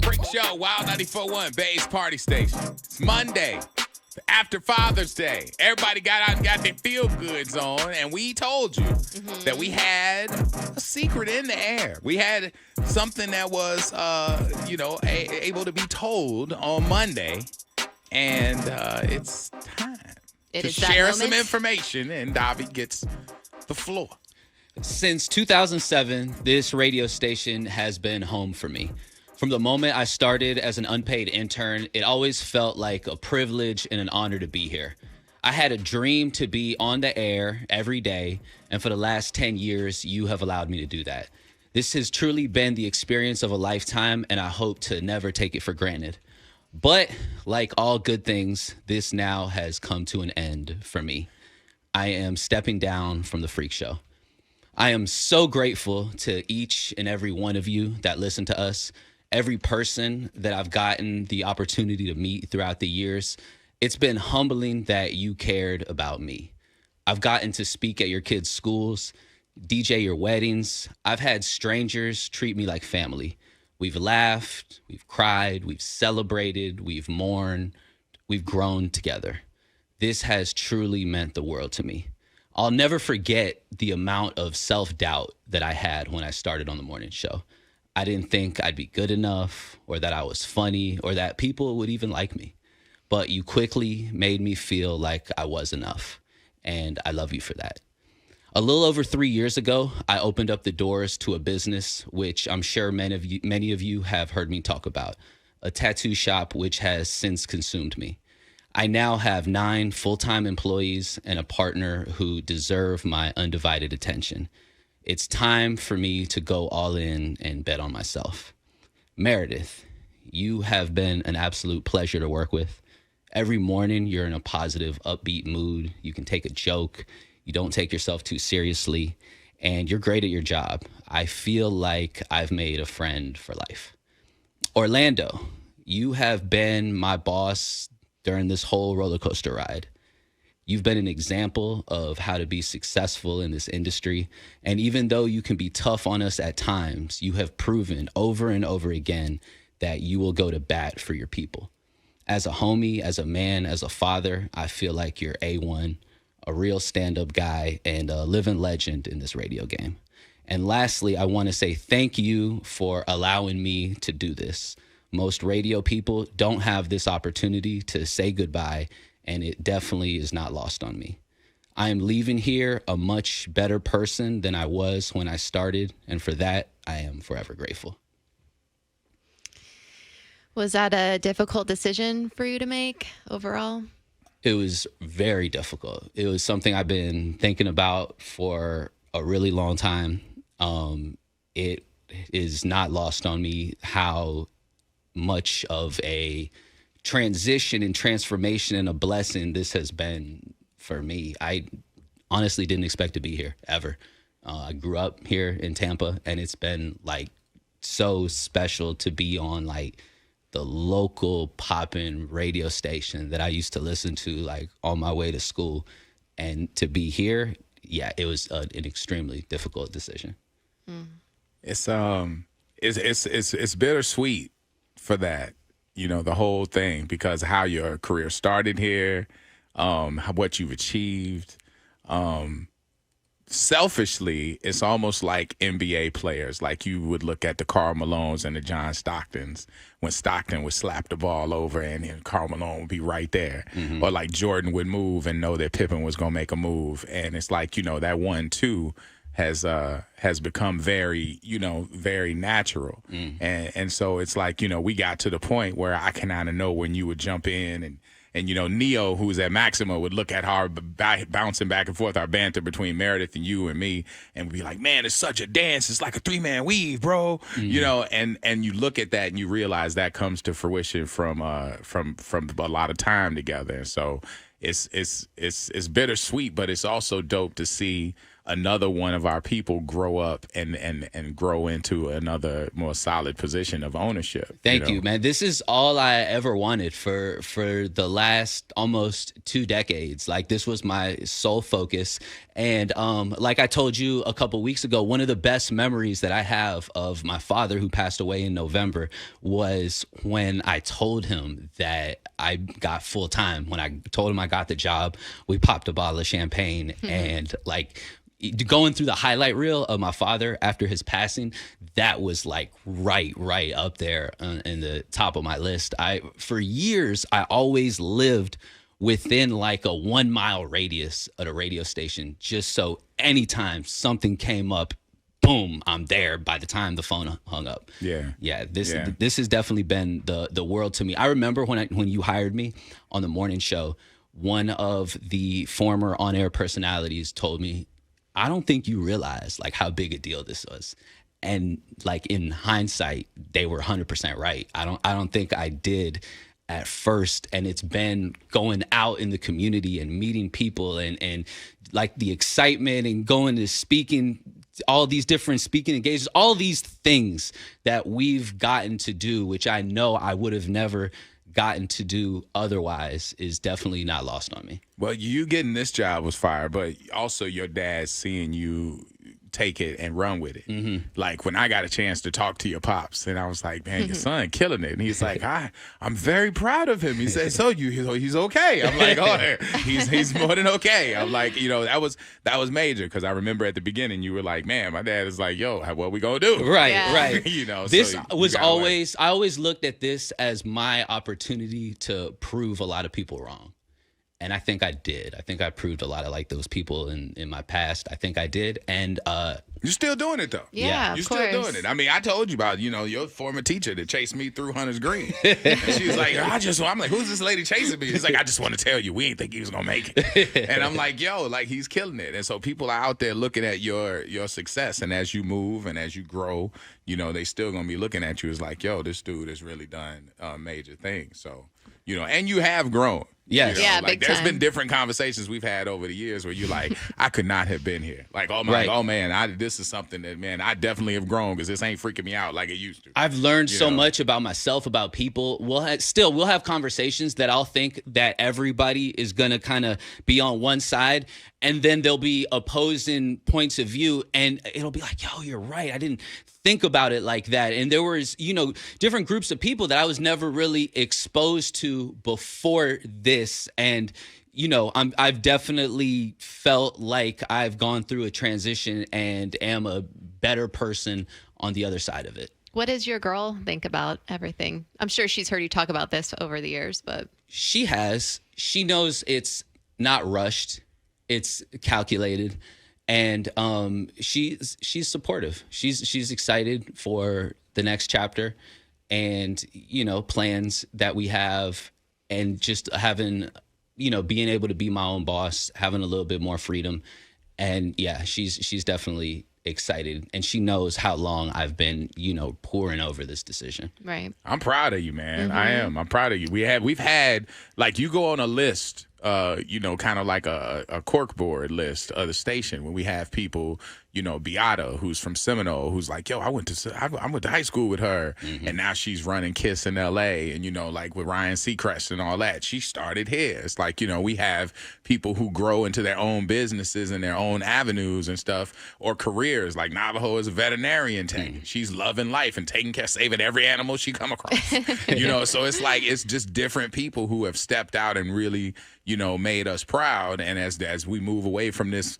Freakshow, Wild 94.1, Bay's Party Station. It's Monday, after Father's Day. Everybody got out and got their feel-goods on, and we told you that we had a secret in the air. We had something that was, able to be told on Monday, and it's time to share some information, and Davy gets the floor. Since 2007, this radio station has been home for me. From the moment I started as an unpaid intern, it always felt like a privilege and an honor to be here. I had a dream to be on the air every day, and for the last 10 years, you have allowed me to do that. This has truly been the experience of a lifetime, and I hope to never take it for granted. But like all good things, this now has come to an end for me. I am stepping down from the Freak Show. I am so grateful to each and every one of you that listen to us. Every person that I've gotten the opportunity to meet throughout the years, it's been humbling that you cared about me. I've gotten to speak at your kids' schools, DJ your weddings. I've had strangers treat me like family. We've laughed, we've cried, we've celebrated, we've mourned, we've grown together. This has truly meant the world to me. I'll never forget the amount of self-doubt that I had when I started on the morning show. I didn't think I'd be good enough, or that I was funny, or that people would even like me. But you quickly made me feel like I was enough, and I love you for that. A little over 3 years ago, I opened up the doors to a business which I'm sure many of you have heard me talk about, a tattoo shop which has since consumed me. I now have 9 full-time employees and a partner who deserve my undivided attention. It's time for me to go all in and bet on myself. Meredith, you have been an absolute pleasure to work with. Every morning, you're in a positive, upbeat mood. You can take a joke. You don't take yourself too seriously. And you're great at your job. I feel like I've made a friend for life. Orlando, you have been my boss during this whole roller coaster ride. You've been an example of how to be successful in this industry. And even though you can be tough on us at times, you have proven over and over again that you will go to bat for your people. As a homie, as a man, as a father, I feel like you're A1, a real stand-up guy, and a living legend in this radio game. And lastly, I want to say thank you for allowing me to do this. Most radio people don't have this opportunity to say goodbye, and it definitely is not lost on me. I am leaving here a much better person than I was when I started, and for that, I am forever grateful. Was that a difficult decision for you to make overall? It was very difficult. It was something I've been thinking about for a really long time. It is not lost on me how much of a transition and transformation and a blessing this has been for me. I honestly didn't expect to be here ever. I grew up here in Tampa, and it's been like so special to be on like the local poppin' radio station that I used to listen to like on my way to school, and to be here. Yeah, it was an extremely difficult decision. It's bittersweet for that. You know, the whole thing, because how your career started here, what you've achieved. Selfishly, it's almost like NBA players. Like you would look at the Karl Malones and the John Stocktons when Stockton would slap the ball over and then Karl Malone would be right there. Mm-hmm. Or like Jordan would move and know that Pippen was going to make a move. And it's like, you know, that 1-2 has become very, very natural. And so it's like, we got to the point where I can kind of know when you would jump in and Neo, who's at Maximo, would look at our bouncing back and forth, our banter between Meredith and you and me, and be like, man, it's such a dance. It's like a 3-man weave, bro. And you look at that and you realize that comes to fruition from a lot of time together. And so it's bittersweet, but it's also dope to see another one of our people grow up and grow into another more solid position of ownership. Thank you, man. This is all I ever wanted for the last almost 2 decades. Like, this was my sole focus. And like I told you a couple weeks ago, one of the best memories that I have of my father, who passed away in November, was when I told him that I got full time. When I told him I got the job, we popped a bottle of champagne and like going through the highlight reel of my father after his passing, that was like right up there in the top of my list. For years, I always lived within like a 1 mile radius of the radio station, just so anytime something came up, boom, I'm there by the time the phone hung up. Yeah. This has definitely been the world to me. I remember when you hired me on the morning show, one of the former on-air personalities told me, I don't think you realize like how big a deal this was. And like in hindsight, they were 100% right. I don't think I did at first. And it's been going out in the community and meeting people and like the excitement and going to speaking, all these different speaking engagements, all these things that we've gotten to do, which I know I would have never gotten to do otherwise, is definitely not lost on me. Well, you getting this job was fire, but also your dad seeing you take it and run with it. Mm-hmm. Like when I got a chance to talk to your pops, and I was like, "Man, your son killing it." And he's like, "I'm very proud of him." He said, he's okay." I'm like, "Oh, he's more than okay." I'm like, that was major, because I remember at the beginning you were like, "Man, my dad is like, yo, what we gonna do?" Right. This so was always I always looked at this as my opportunity to prove a lot of people wrong. And I think I did. I think I proved a lot of like those people in my past. I think I did. And you're still doing it though. Yeah, you're still doing it. I mean, I told you about your former teacher that chased me through Hunter's Green. And she was like, I'm like, who's this lady chasing me? He's like, I just want to tell you, we ain't think he was gonna make it. And I'm like, yo, like he's killing it. And so people are out there looking at your success, and as you move and as you grow, they still gonna be looking at you as like, yo, this dude has really done major things. So and you have grown. Yes. Yeah, like big there's time. been different conversations we've had over the years where you're like, I could not have been here. Like, oh man, this is something that, man, I definitely have grown, because this ain't freaking me out like it used to. I've learned so much about myself, about people. We'll have conversations that I'll think that everybody is gonna kind of be on one side, and then there'll be opposing points of view, and it'll be like, yo, you're right. I didn't think about it like that. And there was, different groups of people that I was never really exposed to before this. And, I've definitely felt like I've gone through a transition and am a better person on the other side of it. What does your girl think about everything? I'm sure she's heard you talk about this over the years, but she has. She knows it's not rushed. It's calculated. And she's supportive. She's excited for the next chapter, and plans that we have, and just having being able to be my own boss, having a little bit more freedom. And yeah, she's definitely excited, and she knows how long I've been pouring over this decision. Right. I'm proud of you, man. Mm-hmm. I am. I'm proud of you. We've had, like, you go on a list, kind of like a corkboard list of the station, when we have people, Beata, who's from Seminole, who's like, yo, I went to high school with her, and now she's running KISS in LA, and like with Ryan Seacrest and all that, she started here. It's like, we have people who grow into their own businesses and their own avenues and stuff, or careers. Like Navajo is a veterinarian tech. She's loving life and taking care, saving every animal she come across. So it's like, it's just different people who have stepped out and really, made us proud. And as we move away from this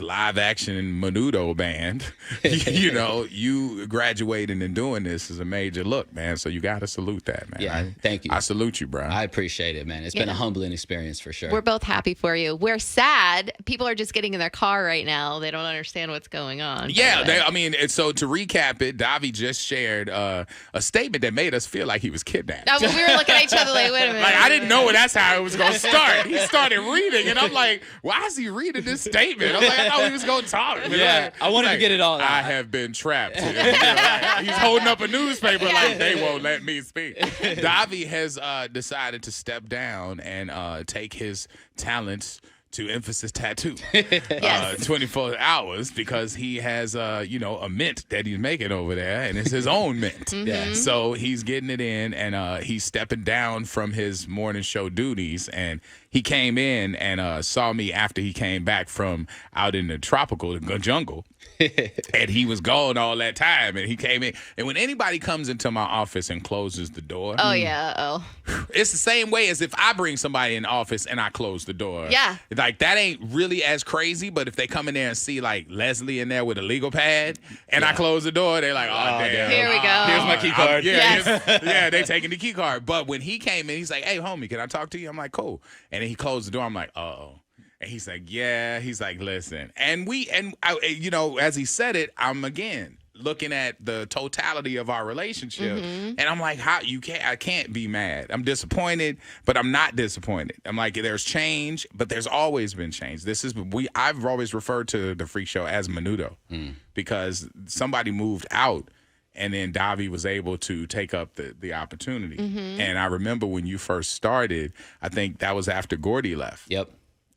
live action Menudo band, you graduating and doing this is a major look, man. So you got to salute that, man. Yeah, thank you. I salute you, bro. I appreciate it, man. It's been a humbling experience for sure. We're both happy for you. We're sad. People are just getting in their car right now. They don't understand what's going on. Yeah, so to recap it, Davy just shared a statement that made us feel like he was kidnapped. No, we were looking at each other like, wait a minute. Like, I didn't know that's how it was going to start. He started reading, and I'm like, why is he reading this statement? I'm like, I thought he was going to talk. Yeah, I wanted to get it all out. I have been trapped. He's holding up a newspaper like, they won't let me speak. Davy has decided to step down and take his talents to Emphasis Tattoo, Yes. 24 hours, because he has, a mint that he's making over there, and it's his own mint. Yeah. So he's getting it in, and he's stepping down from his morning show duties, and he came in and saw me after he came back from out in the tropical jungle. And he was gone all that time, and he came in. And when anybody comes into my office and closes the door, Oh, yeah. it's the same way as if I bring somebody in the office and I close the door. Yeah. Like, that ain't really as crazy, but if they come in there and see, like, Leslie in there with a legal pad, and I close the door, they're like, oh, damn. Here we go. Here's my key card. Yeah, they taking the key card. But when he came in, he's like, hey, homie, can I talk to you? I'm like, cool. And then he closed the door. I'm like, uh-oh. And he's like, yeah. He's like, listen. And as he said it, I'm again looking at the totality of our relationship, and I'm like, I can't be mad. I'm disappointed, but I'm not disappointed. I'm like, there's change, but there's always been change. I've always referred to the Freak Show as Menudo, because somebody moved out, and then Davy was able to take up the opportunity. And I remember when you first started, I think that was after Gordy left. Yep.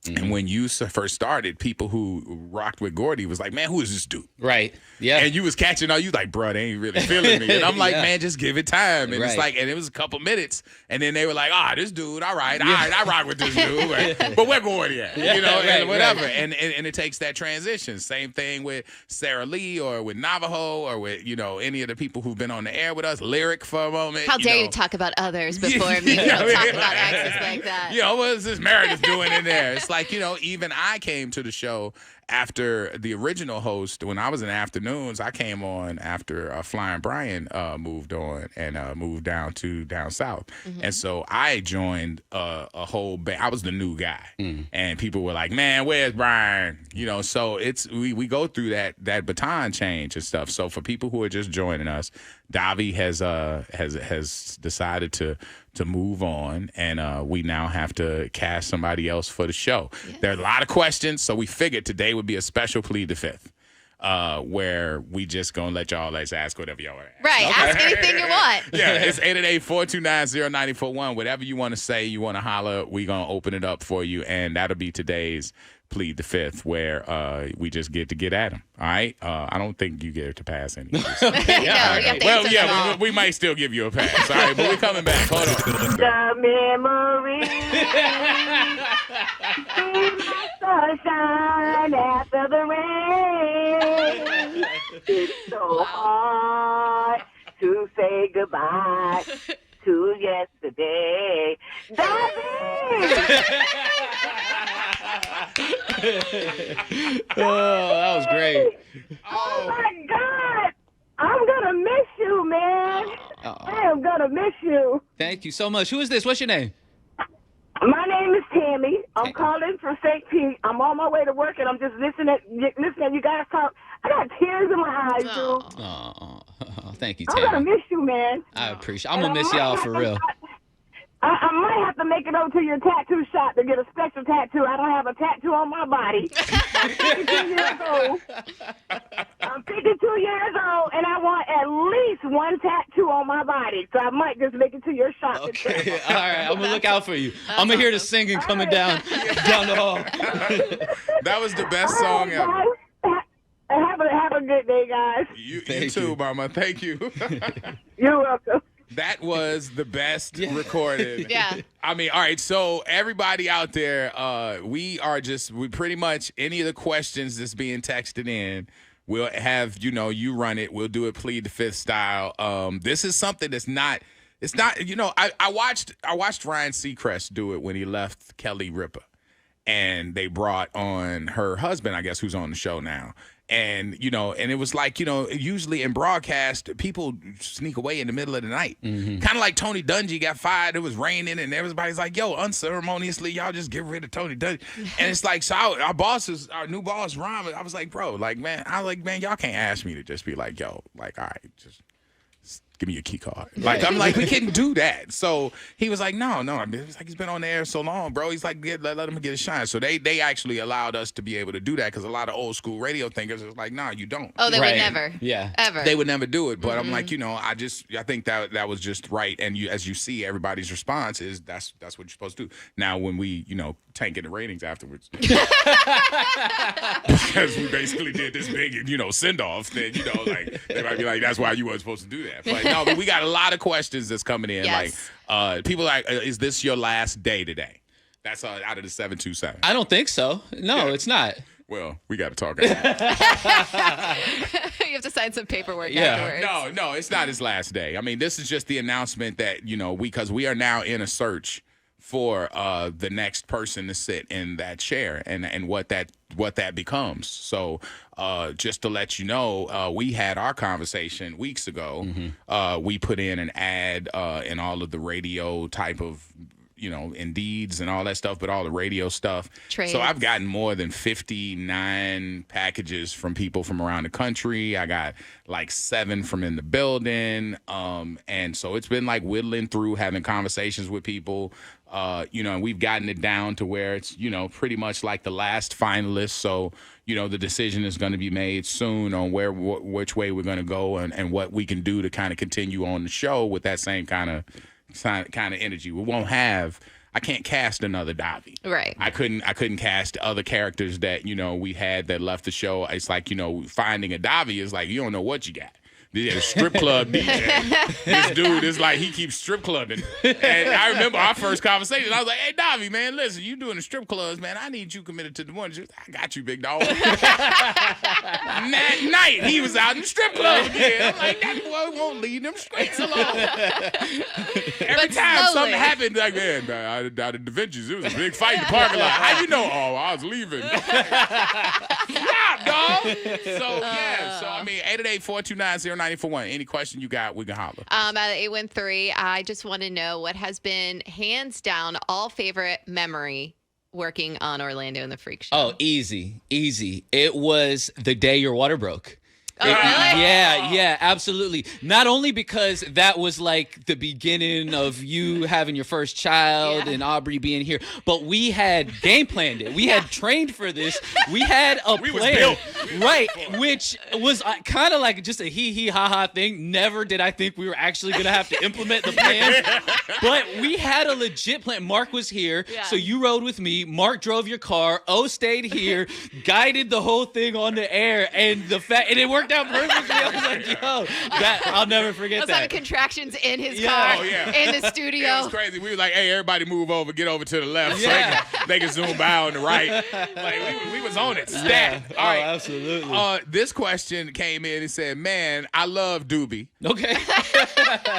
And when you first started, people who rocked with Gordy was like, man, who is this dude? Right. Yeah. And you was catching you like, bro, they ain't really feeling me. And I'm like, man, just give it time. And it's like, and it was a couple minutes. And then they were like, this dude, all right, I rock with this dude. Right? But where Gordy at? And whatever. Right. And it takes that transition. Same thing with Sarah Lee or with Navajo or with, any of the people who've been on the air with us, Lyric for a moment. How dare you talk about others before me? Don't talk about exes like that. What is this Meredith doing in there? It's like, even I came to the show after the original host. When I was in afternoons, I came on after Flying Brian moved on and moved down south. And so I joined a whole band. I was the new guy. And people were like, man, where's Brian? So we go through that baton change and stuff. So for people who are just joining us, Davy has decided to move on, and we now have to cast somebody else for the show. Yes. There are a lot of questions, so we figured today would be a special Plead the Fifth, where we just gonna let y'all ask whatever y'all want to ask. Right, ask anything you want. Yeah, it's 888-429-0941. Whatever you want to say, you want to holler, we gonna open it up for you, and that'll be today's Plead the Fifth, where we just get at him. All right? I don't think you get to pass any. No, you have to answer them all. we might still give you a pass. All right, but we're coming back. Hold on. The memories, sunshine after the rain. It's so hard to say goodbye to yesterday. Davy! That was great. Oh my God! I'm gonna miss you, man. I am gonna miss you. Thank you so much. Who is this? What's your name? My name is Tammy. I'm calling from St. Pete. I'm on my way to work, and I'm just listening at you guys talk. I got tears in my eyes, dude. Oh, thank you, I'm gonna Tammy. miss you, man. I appreciate. I'm gonna miss y'all for real. I might have to make it over to your tattoo shop to get a special tattoo. I don't have a tattoo on my body. I'm 52 years old. I'm 52 years old, and I want at least one tattoo on my body. So I might just make it to your shop. Okay, all right. I'm gonna look out for you. I'm gonna hear the singing coming down the hall. That was the best song ever. Have a good day, guys. You too, Mama. Thank you. You're welcome. That was the best recorded. Yeah. I mean, all right. So everybody out there, we pretty much any of the questions that's being texted in, we'll have, you run it. We'll do it Plead the Fifth style. This is something that's not, it's not, I watched Ryan Seacrest do it when he left Kelly Ripa, and they brought on her husband, I guess, who's on the show now. And, and it was like, usually in broadcast, people sneak away in the middle of the night. Kind of like Tony Dungy got fired. It was raining, and everybody's like, yo, unceremoniously, y'all just get rid of Tony Dungy. And it's like, so our new boss, Ron, I was like, bro, man, y'all can't ask me to just be like, yo, all right, just give me your key card. I'm like, we can't do that. So he was like, no. It's like, he's been on the air so long, bro. He's like, let him get a shine. So they actually allowed us to be able to do that, because a lot of old school radio thinkers was like, nah, you don't. Oh, they would never. Yeah. Ever. They would never do it. But I'm like, I think that was just right. And as you see, everybody's response is that's what you're supposed to do. Now, when we, tanking the ratings afterwards. Because we basically did this big, send-off. Then, like, they might be like, that's why you weren't supposed to do that. But no, but we got a lot of questions that's coming in. Yes. Like, people are like, is this your last day today? That's out of the 727. I don't think so. No, it's not. Well, we got to talk about it. You have to sign some paperwork afterwards. No, it's not his last day. I mean, this is just the announcement that, because we are now in a search for the next person to sit in that chair and what that becomes. So just to let you know, we had our conversation weeks ago. Mm-hmm. We put in an ad in all of the radio type of Indeeds and all that stuff, but all the radio stuff. Trades. So I've gotten more than 59 packages from people from around the country. I got like 7 from in the building. And so it's been like whittling through, having conversations with people. And we've gotten it down to where it's, pretty much like the last finalist. So, the decision is going to be made soon on which way we're going to go and what we can do to kind of continue on the show with that same kind of energy. I can't cast another Davy. Right. I couldn't cast other characters that, we had that left the show. It's like, finding a Davy is like, you don't know what you got. The strip club DJ. This dude is like, he keeps strip clubbing. And I remember our first conversation. I was like, hey, Davy, man, listen, you doing the strip clubs, man. I need you committed to the one. She was like, I got you, big dog. That night, he was out in the strip club again. I'm like, that boy won't leave them streets alone. Every time something happened, like, man, out of the Ventures, it was a big fight in the parking lot. How you know? Oh, I was leaving. Stop, dog. So, yeah. So, I mean, 888-429-0941. Any question you got, we can holler. At 813, I just want to know what has been hands down all favorite memory working on Orlando and the Freak Show. Oh, easy. It was the day your water broke. Oh, really? Yeah, absolutely. Not only because that was like the beginning of you having your first child and Aubrey being here, but we had game planned it. We had trained for this. We had a plan, right? Which was kind of like just a hee ha ha thing. Never did I think we were actually gonna have to implement the plan, but we had a legit plan. Mark was here, so you rode with me. Mark drove your car. O stayed here, guided the whole thing on the air, and it worked out perfectly. I was like, yo, I'll never forget that. I was having contractions in his car, in the studio. Yeah, it was crazy. We were like, hey, everybody move over, get over to the left so they can zoom by on the right. Like, we was on it. Stat. All right. Absolutely. This question came in and said, man, I love Doobie. Okay.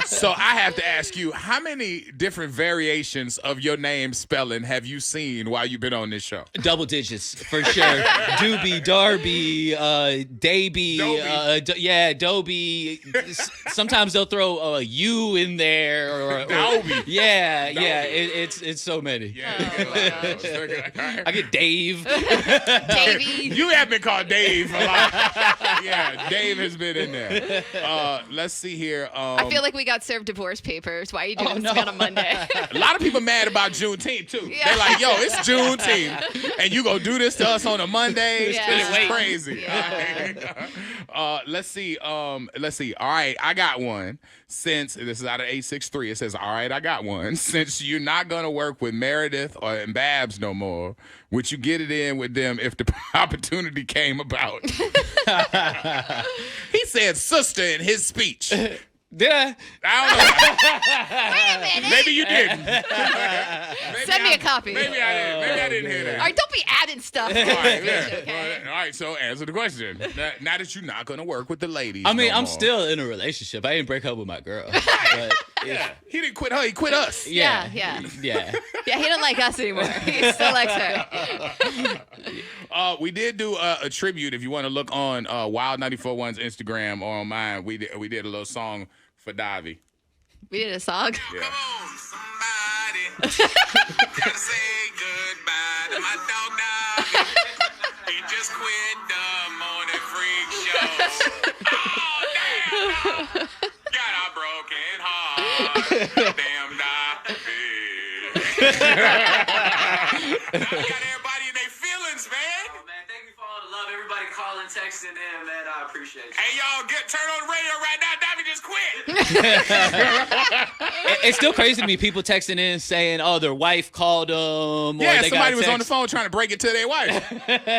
So I have to ask you, how many different variations of your name spelling have you seen while you've been on this show? Double digits, for sure. Doobie, Darby, Davy, Dobie. Sometimes they'll throw a U in there. Or Dobie. Yeah. It's so many. Yeah. I get Dave. Davy. You have been called Dave a lot. Yeah, Dave has been in there. Let's see here. I feel like we got served divorce papers. Why are you doing this on a Monday? A lot of people mad about Juneteenth, too. Yeah. They're like, yo, it's Juneteenth, and you gonna do this to us on a Monday? Yeah. This is crazy. Yeah. Let's see. All right, I got one. Since this is out of 863, it says, all right, I got one. Since you're not going to work with Meredith and Babs no more, would you get it in with them if the opportunity came about? He said sister in his speech. Did I? I don't know. Wait a minute. Maybe you didn't. Send me a copy. Maybe I didn't hear that. All right, don't be adding stuff. All right, Okay. All right, so answer the question. Now that you're not going to work with the ladies. I mean, no I'm more. still in a relationship. I didn't break up with my girl. But He didn't quit her. He quit us. Yeah. Yeah. Yeah, he doesn't like us anymore. He still likes her. We did do a tribute. If you want to look on Wild 94.1's Instagram or on mine, we did a little song for Davy. We did a song. Yeah. Come on, somebody. Gotta say goodbye to my dog Davy. He just quit the morning freak show. Oh, damn. Got a broken heart. Damn Davy. Got everybody in their feelings, man. Oh, man, thank you for all the love. Everybody calling, texting in, man. I appreciate you. Hey, y'all, turn on the radio right now. Davy just quit. It's still crazy to me. People texting in saying, "Oh, their wife called them." Yeah, or they somebody got was a on the text. phone trying to break it to their wife.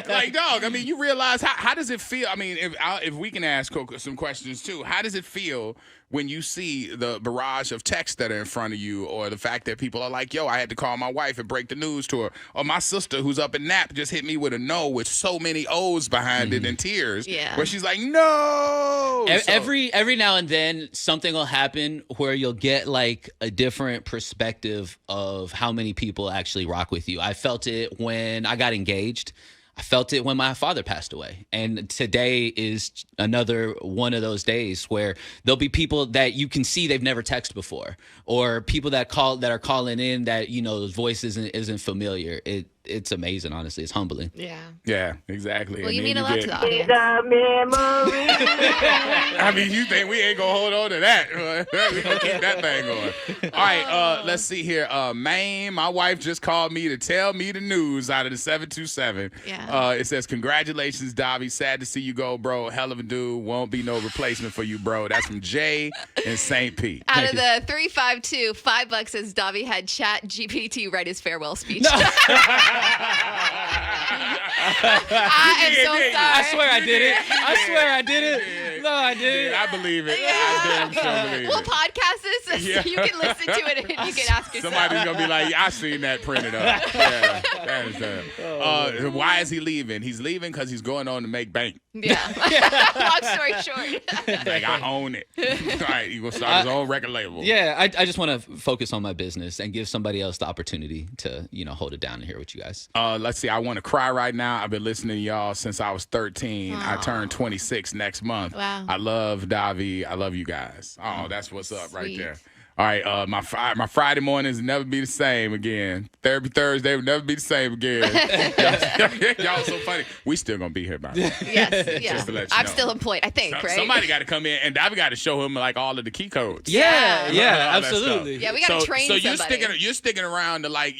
Like, dog, I mean, you realize how does it feel? I mean, if we can ask Coco some questions too, how does it feel when you see the barrage of texts that are in front of you, or the fact that people are like, yo, I had to call my wife and break the news to her, or my sister who's up in Nap just hit me with a no with so many O's behind it and tears, where she's like, no. Every now and then something will happen where you'll get like a different perspective of how many people actually rock with you. I felt it when I got engaged. I felt it when my father passed away. And today is another one of those days where there'll be people that you can see they've never texted before, or people that are calling in that, you know, those voice isn't familiar. It's amazing, honestly. It's humbling. Yeah, exactly. Well, And you then mean a lot to the audience. The memory. I mean, you think we ain't gonna hold on to that? We gonna keep that thing going. All right, let's see here. Maine, my wife just called me to tell me the news out of the 727. Yeah. It says, congratulations, Davy. Sad to see you go, bro. Hell of a dude. Won't be no replacement for you, bro. That's from Jay in St. Pete. Out of the 352, $5 says Davy had Chat GPT write his farewell speech. I am so sorry. I swear I did it. I swear I did it. No, I didn't. I believe it. I damn sure believe We'll it. podcast this so you can listen to it and you can ask yourself. Somebody's gonna be like, yeah, I seen that printed up. Yeah, that is why is he leaving? He's leaving because he's going on to make bank. Yeah. Long story short. Like, I own it. All right, he gonna start his own record label. Yeah, I just want to focus on my business and give somebody else the opportunity to, you know, hold it down and hear what you guys. Let's see. I want to cry right now. I've been listening to y'all since I was 13. I turned 26 next month. Wow. I love Davy. I love you guys. Oh, that's what's up right Sweet. there. All right, my Friday mornings will never be the same again. Therapy Thursday will never be the same again. Y'all so funny. We still gonna be here, by the way. Yes. Just to let you I'm know. still employed, I think, right? Somebody got to come in, and Davy got to show him like all of the key codes. Yeah, All that absolutely. stuff. Yeah, we gotta train So somebody. you're sticking around to like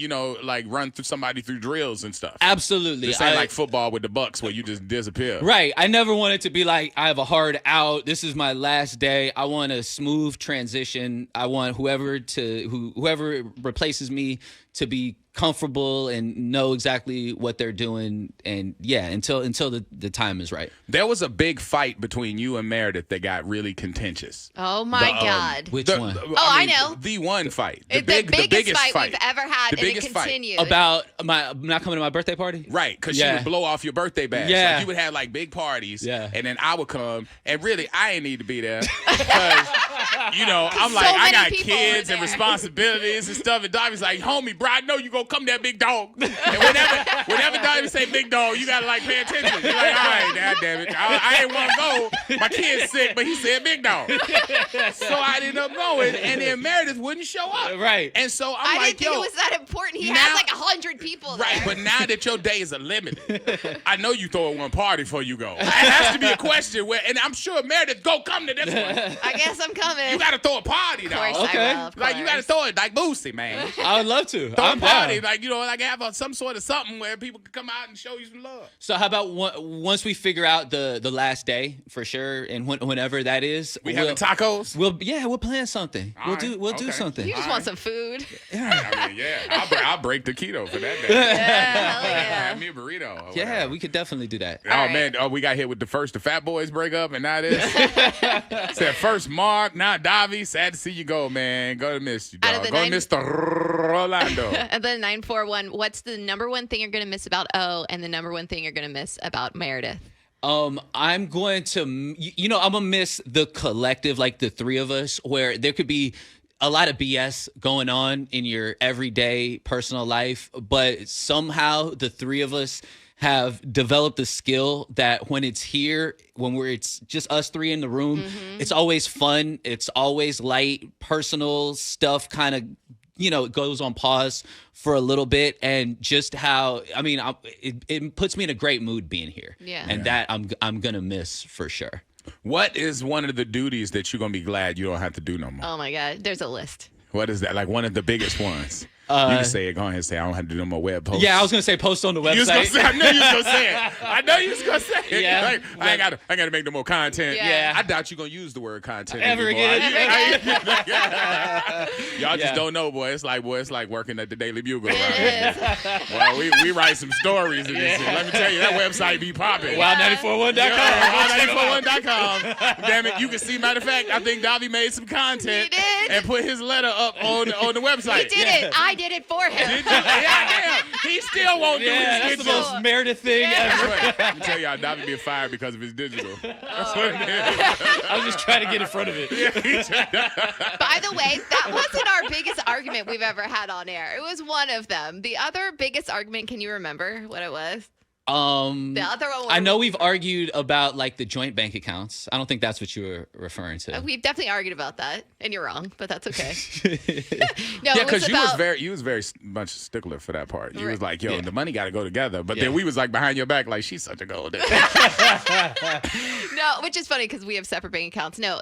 run through somebody through drills and stuff. Absolutely. This ain't like football with the Bucks where you just disappear. Right. I never wanted to be like, I have a hard out. This is my last day. I want a smooth transition. I want whoever replaces me to be comfortable and know exactly what they're doing. And yeah, until the time is right. There was a big fight between you and Meredith that got really contentious. Oh my God. Which one? I know. The one fight. The biggest fight we've ever had, and it continues. About not coming to my birthday party? Right, because she would blow off your birthday bash. Yeah. Like, you would have like big parties, and then I would come, and really I ain't need to be there because, you know, I'm like, I got kids and responsibilities and stuff, and Davy's like, homie, bro, I know you gonna come there, big dog. And whenever Davy say big dog, you gotta like pay attention. You're like, all right, now, damn it, I ain't want to go. My kid's sick, but he said big dog. So I ended up going, and then Meredith wouldn't show up. Right. And so I I'm didn't like, think yo, it was that important. He now- had like 100 people there. right, but now that your days are limited, I know you throwing one party before you go. It has to be a question where, and I'm sure Meredith go come to this one. I guess I'm coming. You got to throw a party, Of course dog. Okay. I will, of Like you got to course. throw it like Boosie, man. I would love to. Throw I'm a party, down. like, you know, like have some sort of something where people can come out and show you some love. So how about once we figure out the last day for sure, and whenever that is, We having tacos. We'll plan something. All We'll do right. something. You just want some food. I mean, yeah, I'll break the keto for that day. Yeah, hell yeah. Have me a burrito. or Yeah, whatever. we could definitely do that. Oh, right. man. Oh, we got hit with the Fat Boys breakup, and now this. Said first Mark, now Davy. Sad to see you go, man. Gonna miss you, Out dog. of the Gonna nine- miss the Rolando. And then 941, what's the number one thing you're going to miss about O and the number one thing you're going to miss about Meredith? I'm going to, I'm gonna miss the collective, like the three of us, where there could be a lot of BS going on in your everyday personal life, but somehow the three of us have developed the skill that when it's here, it's just us three in the room, it's always fun. It's always light, personal stuff kind of, it goes on pause for a little bit, and just how, it puts me in a great mood being here. Yeah. And that I'm going to miss for sure. What is one of the duties that you're gonna be glad you don't have to do no more? Oh my God, there's a list. What is that? Like one of the biggest ones? can say it. Go ahead and say it. I don't have to do no more web posts. Yeah, I was gonna say post on the website. You was gonna say, I knew you was gonna say it. I know you was gonna say it. Yeah. Like, I ain't gotta make no more content. Yeah. I doubt you gonna use the word content Ever anymore. again. Y'all just don't know, boy. It's like working at the Daily Bugle. Right? Well, we write some stories in this. Let me tell you, that website be popping. Wild941.com. Wild941.com. Damn it, you can see. Matter of fact, I think Davy made some content He did. and put his letter up on the website. He did it. I did it for him. Did you? Yeah, damn. He still won't do Yeah, his that's the digital. most Meredith thing ever. Let me tell y'all, Davy being fired because of his digital. That's what it is. I was just trying to get in front of it. By the way, that wasn't our biggest argument we've ever had on air. It was one of them. The other biggest argument, can you remember what it was? The other one. I know we've argued about like the joint bank accounts. I don't think that's what you were referring to. We've definitely argued about that, and you're wrong, but that's okay. No, Yeah, it was because about. you was very much stickler for that part. You was Right. like, yo, Yeah. the money got to go together. But Yeah. then we was like behind your back, like, she's such a gold digger. No, which is funny because we have separate bank accounts. No,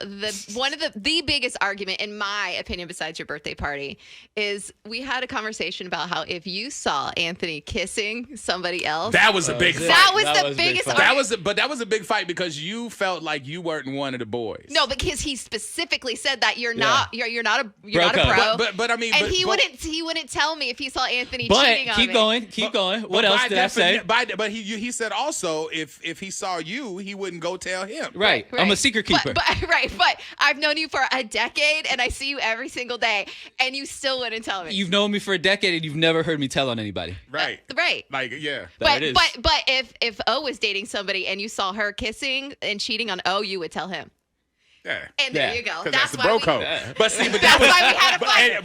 one of the biggest argument, in my opinion, besides your birthday party, is we had a conversation about how if you saw Anthony kissing somebody else, That was a big fight. that was That the was a big biggest fight. argument. That was a big fight because you felt like you weren't one of the boys. No, because he specifically said that you're not a Bro code. But I mean, and but, he but, wouldn't tell me if he saw Anthony But cheating on keep me. going, keep going. What but else by did I say? But he said also if he saw you, he wouldn't go tell him. Right. I'm a secret keeper. But I've known you for a decade, and I see you every single day, and you still wouldn't tell me. You've known me for a decade and you've never heard me tell on anybody. Right. Right. Like, yeah. There But it is. but if O was dating somebody and you saw her kissing and cheating on O, you would tell him. Yeah. And there Yeah. you go. Because that's the why bro we- code. But see, but That's that was, why we had a fight.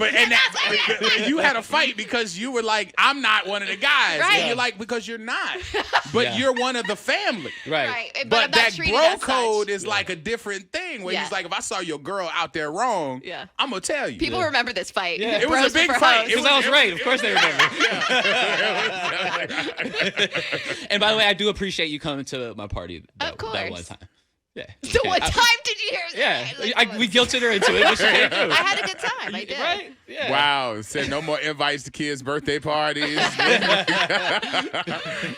But you had a fight because you were like, I'm not one of the guys. Right. And you're like, because you're not. But Yeah. you're one of the family. Right. Right. But, I'm But not that treated bro as code such. is like a different thing where Yeah. he's like, if I saw your girl out there wrong, Yeah. I'm going to tell you. People remember this fight. Yeah. It was Bros a big for fight. hoes. Because I was right. Of course they remember. And by the way, I do appreciate you coming to my party that one course. time. Yeah. So Okay. what time did you hear? Yeah. Like, We guilted her into it. But she came through. I had a good time. I did. Right? Yeah. Wow. Said no more invites to kids' birthday parties. All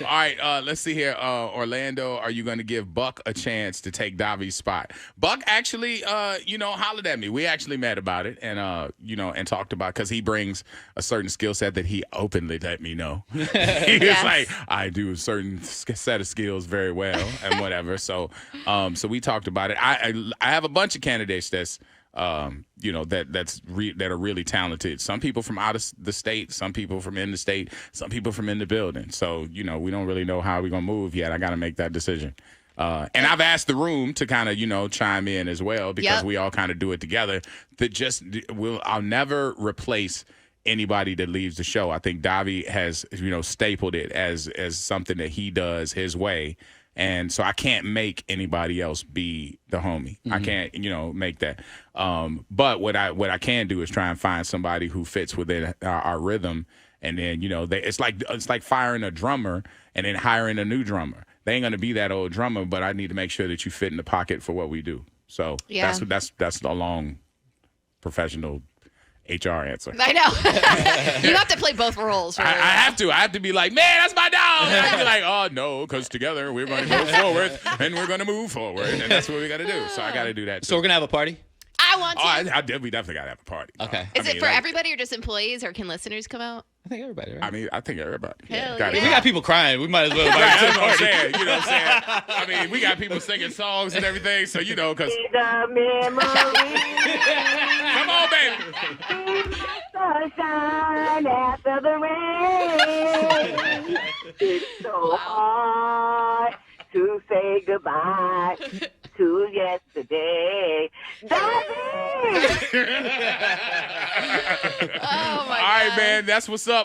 right. Let's see here. Orlando, are you going to give Buck a chance to take Davi's spot? Buck actually, hollered at me. We actually met about it and, and talked about because he brings a certain skill set that he openly let me know. He was Yes. like, I do a certain set of skills very well and whatever. So we talked about it. I have a bunch of candidates that's that are really talented. Some people from out of the state, some people from in the state, some people from in the building. So we don't really know how we're gonna move yet. I got to make that decision. And I've asked the room to kind of chime in as well because we all kind of do it together. I'll never replace anybody that leaves the show. I think Davy has stapled it as something that he does his way. And so I can't make anybody else be the homie. I can't, make that. But what I can do is try and find somebody who fits within our rhythm. And then, it's like firing a drummer and then hiring a new drummer. They ain't gonna be that old drummer, but I need to make sure that you fit in the pocket for what we do. So that's a long professional HR answer. I know. You have to play both roles. Really. I have to. I have to be like, man, that's my dog. I have to be like, oh, no, because together we're going to go forward and we're going to move forward. And that's what we got to do. So I got to do that, too. So we're going to have a party? I want to. We definitely got to have a party. Okay. Is it for everybody or just employees, or can listeners come out? I think everybody, right? I mean, I think everybody. Hell Gotta yeah. We got people crying. We might as well. Right, invite them that's to what the I'm party. saying. You know what I'm saying? I mean, we got people singing songs and everything. So, because. The memory, Come on, baby. sunshine after the rain. It's so hard to say goodbye to yesterday. Davy! Oh my All right, God. man. That's what's up.